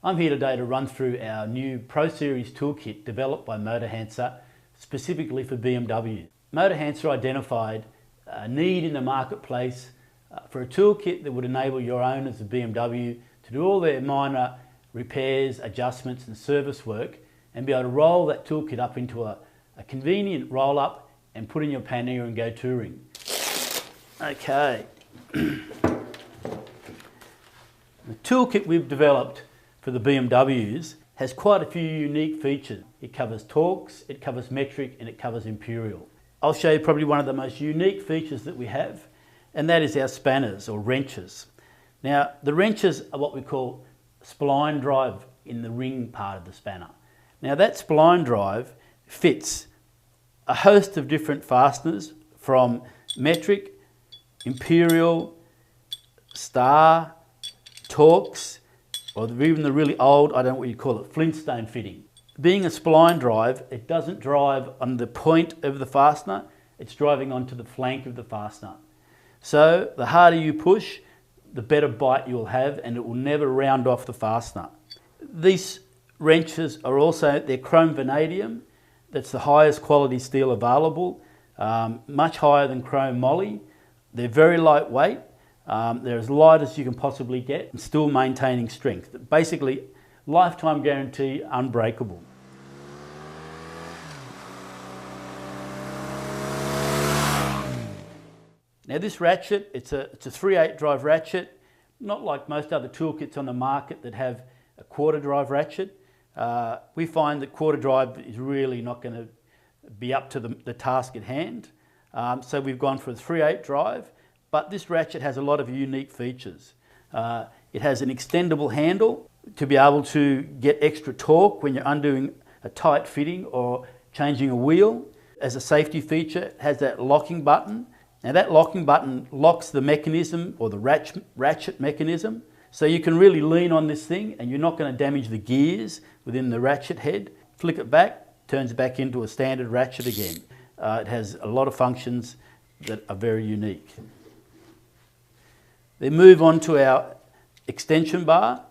I'm here today to run through our new Pro Series toolkit developed by Motohansa specifically for BMW. Motohansa identified a need in the marketplace for a toolkit that would enable your owners of BMW to do all their minor repairs, adjustments and service work and be able to roll that toolkit up into a convenient roll-up and put in your pannier and go touring. Okay. The toolkit we've developed for the BMWs has quite a few unique features. It covers torques, it covers metric and it covers imperial. I'll show you probably one of the most unique features that we have, and that is our spanners or wrenches. Now the wrenches are what we call spline drive in the ring part of the spanner. Now that spline drive fits a host of different fasteners from metric, imperial, star, torques, or even the really old, I don't know what you call it, Flintstone fitting. Being a spline drive, it doesn't drive on the point of the fastener, it's driving onto the flank of the fastener. So the harder you push, the better bite you'll have, and it will never round off the fastener. These wrenches are also, they're chrome vanadium, that's the highest quality steel available, much higher than chrome moly. They're very lightweight. They're as light as you can possibly get and still maintaining strength. Basically, lifetime guarantee, unbreakable. Now this ratchet, it's a 3/8 drive ratchet, not like most other toolkits on the market that have a quarter drive ratchet. We find that quarter drive is really not going to be up to the task at hand. So we've gone for a 3/8 drive. But this ratchet has a lot of unique features. It has an extendable handle to be able to get extra torque when you're undoing a tight fitting or changing a wheel. As a safety feature, it has that locking button. Now that locking button locks the mechanism or the ratchet mechanism. So you can really lean on this thing and you're not going to damage the gears within the ratchet head. Flick it back, turns back into a standard ratchet again. It has a lot of functions that are very unique. Then move on to our extension bar.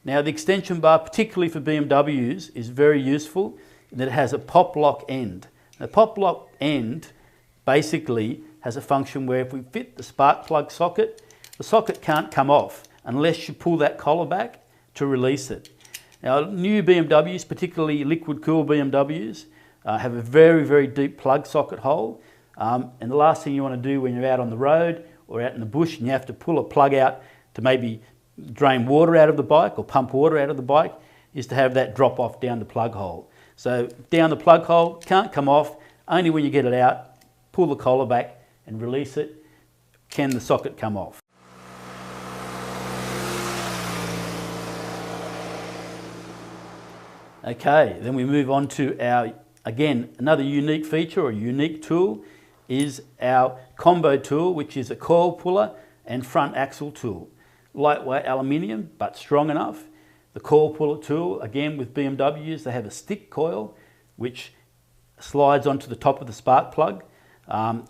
Now the extension bar, particularly for BMWs, is very useful in that it has a pop lock end. The pop lock end basically has a function where if we fit the spark plug socket, the socket can't come off unless you pull that collar back to release it. Now new BMWs, particularly liquid cooled BMWs, have a very, very deep plug socket hole. And the last thing you want to do when you're out on the road or out in the bush and you have to pull a plug out to maybe drain water out of the bike or pump water out of the bike is to have that drop off down the plug hole. So down the plug hole, can't come off, only when you get it out, pull the collar back and release it, can the socket come off. Okay, then we move on to our, again, another unique feature or unique tool is our combo tool, which is a coil puller and front axle tool. Lightweight aluminium, but strong enough. The coil puller tool, again with BMWs, they have a stick coil, which slides onto the top of the spark plug.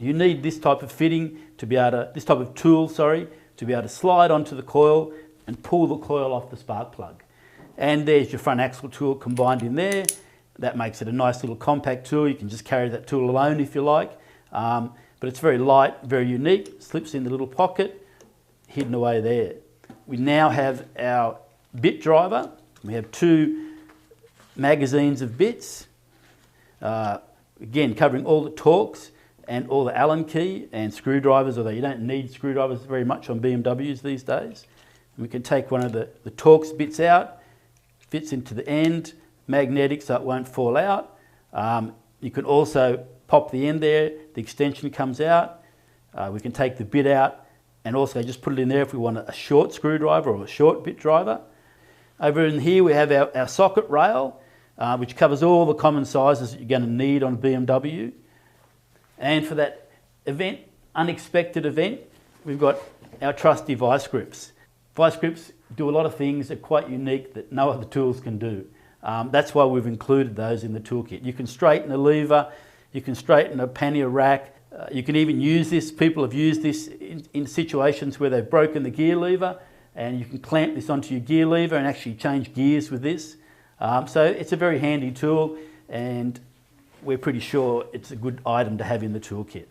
You need this type of fitting to be able to, this type of tool, sorry, to be able to slide onto the coil and pull the coil off the spark plug. And there's your front axle tool combined in there. That makes it a nice little compact tool. You can just carry that tool alone if you like. But it's very light, very unique, slips in the little pocket, hidden away there. We now have our bit driver. We have 2 magazines of bits, again covering all the torques and all the Allen key and screwdrivers, although you don't need screwdrivers very much on BMWs these days. We can take one of the torques bits out, fits into the end, magnetic so it won't fall out. You can also pop the end there, the extension comes out. We can take the bit out and also just put it in there if we want a short screwdriver or a short bit driver. Over in here we have our socket rail, which covers all the common sizes that you're going to need on a BMW. And for that event, unexpected event, we've got our trusty vice grips. Vice grips do a lot of things that are quite unique that no other tools can do. That's why we've included those in the toolkit. You can straighten a lever, you can straighten a pannier rack, you can even use this, people have used this in situations where they've broken the gear lever and you can clamp this onto your gear lever and actually change gears with this. So it's a very handy tool, and we're pretty sure it's a good item to have in the toolkit.